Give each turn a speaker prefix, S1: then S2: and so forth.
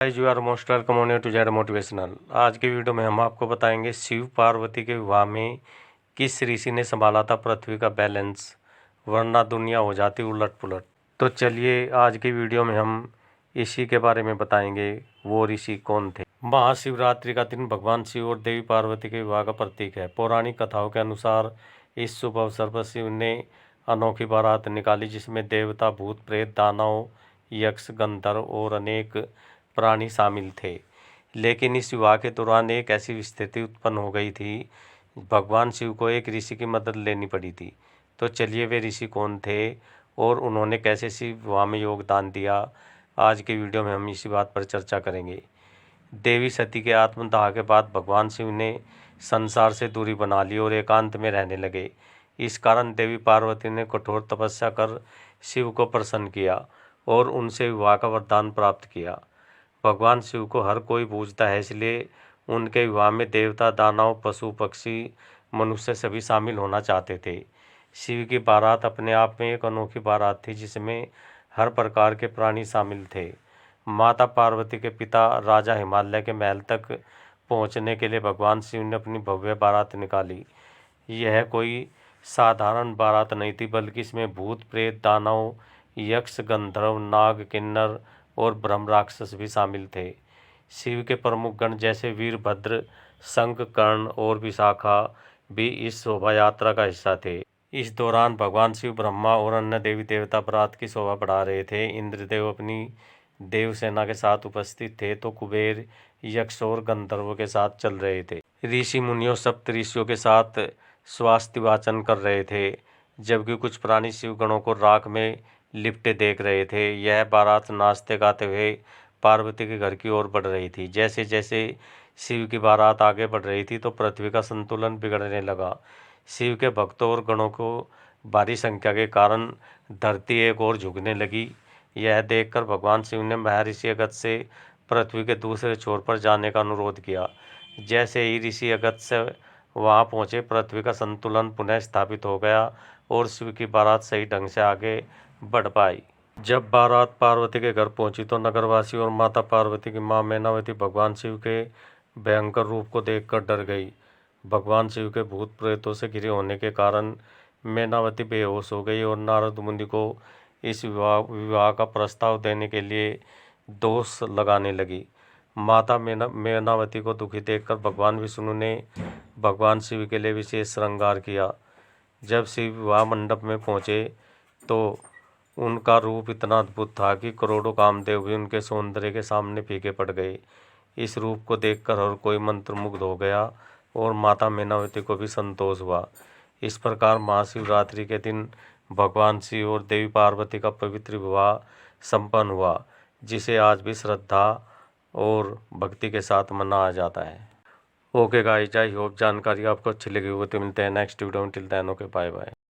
S1: Guys you are most welcome on to Z Motivational. आज की video में हम आपको बताएंगे शिव पार्वती के विवाह में किस ऋषि ने संभाला था पृथ्वी का बैलेंस, वरना दुनिया हो जाती उलट पुलट। तो चलिए आज की वीडियो में हम इसी के बारे में बताएंगे वो ऋषि कौन थे। महाशिवरात्रि का दिन भगवान शिव और देवी पार्वती के विवाह का प्रतीक है। पौराणिक कथाओं के अनुसार इस शुभ अवसर पर शिव ने अनोखी बारात निकाली जिसमें देवता, भूत, प्रेत, दानव, यक्ष, गंधर्व और अनेक प्राणी शामिल थे। लेकिन इस विवाह के दौरान एक ऐसी स्थिति उत्पन्न हो गई थी, भगवान शिव को एक ऋषि की मदद लेनी पड़ी थी। तो चलिए वे ऋषि कौन थे और उन्होंने कैसे शिव विवाह में योगदान दिया, आज की वीडियो में हम इसी बात पर चर्चा करेंगे। देवी सती के आत्मदाह के बाद भगवान शिव ने संसार से दूरी बना ली और एकांत में रहने लगे। इस कारण देवी पार्वती ने कठोर तपस्या कर शिव को प्रसन्न किया और उनसे विवाह का वरदान प्राप्त किया। भगवान शिव को हर कोई पूजता है, इसलिए उनके विवाह में देवता, दानव, पशु, पक्षी, मनुष्य सभी शामिल होना चाहते थे। शिव की बारात अपने आप में एक अनोखी बारात थी जिसमें हर प्रकार के प्राणी शामिल थे। माता पार्वती के पिता राजा हिमालय के महल तक पहुंचने के लिए भगवान शिव ने अपनी भव्य बारात निकाली। यह कोई साधारण बारात नहीं थी, बल्कि इसमें भूत, प्रेत, दानव, यक्ष, गंधर्व, नाग, किन्नर और ब्रह्म राक्षस भी शामिल थे। शिव के प्रमुख गण जैसे वीरभद्र, शंख, कर्ण और विशाखा भी इस शोभा यात्रा का हिस्सा थे। इस दौरान भगवान शिव, ब्रह्मा और अन्य देवी देवता बारात की शोभा बढ़ा रहे थे। इंद्रदेव अपनी देव सेना के साथ उपस्थित थे तो कुबेर, यक्ष और गंधर्वों के साथ चल रहे थे। ऋषि मुनियों, सप्त ऋषियों के साथ स्वास्थ्य वाचन कर रहे थे, जबकि कुछ प्राणी शिव गणों को राख में लिपटे देख रहे थे। यह बारात नाचते गाते हुए पार्वती के घर की ओर बढ़ रही थी। जैसे जैसे शिव की बारात आगे बढ़ रही थी तो पृथ्वी का संतुलन बिगड़ने लगा। शिव के भक्तों और गणों को भारी संख्या के कारण धरती एक ओर झुकने लगी। यह देखकर भगवान शिव ने महर्षि अगस्त्य से पृथ्वी के दूसरे छोर पर जाने का अनुरोध किया। जैसे ही ऋषि अगस्त्य वहां पहुंचे, पृथ्वी का संतुलन पुनः स्थापित हो गया और शिव की बारात सही ढंग से आगे बढ़ पाई। जब बारात पार्वती के घर पहुंची तो नगरवासी और माता पार्वती की मां मैनावती भगवान शिव के भयंकर रूप को देखकर डर गई। भगवान शिव के भूत प्रेतों से घिरे होने के कारण मैनावती बेहोश हो गई और नारद मुनि को इस विवाह का प्रस्ताव देने के लिए दोष लगाने लगी। माता मैनावती को दुखी देखकर भगवान विष्णु ने भगवान शिव के लिए विशेष श्रृंगार किया। जब शिव विवाह मंडप में पहुंचे तो उनका रूप इतना अद्भुत था कि करोड़ों कामदेव भी उनके सौंदर्य के सामने फीके पड़ गए। इस रूप को देखकर हर कोई मंत्रमुग्ध हो गया और माता मैनावती को भी संतोष हुआ। इस प्रकार महाशिवरात्रि के दिन भगवान शिव और देवी पार्वती का पवित्र विवाह संपन्न हुआ, जिसे आज भी श्रद्धा और भक्ति के साथ मनाया जाता है। ओके गाइस, आई होप जानकारी आपको अच्छी लगी हो तो मिलते हैं नेक्स्ट वीडियो में। Till then okay, bye bye.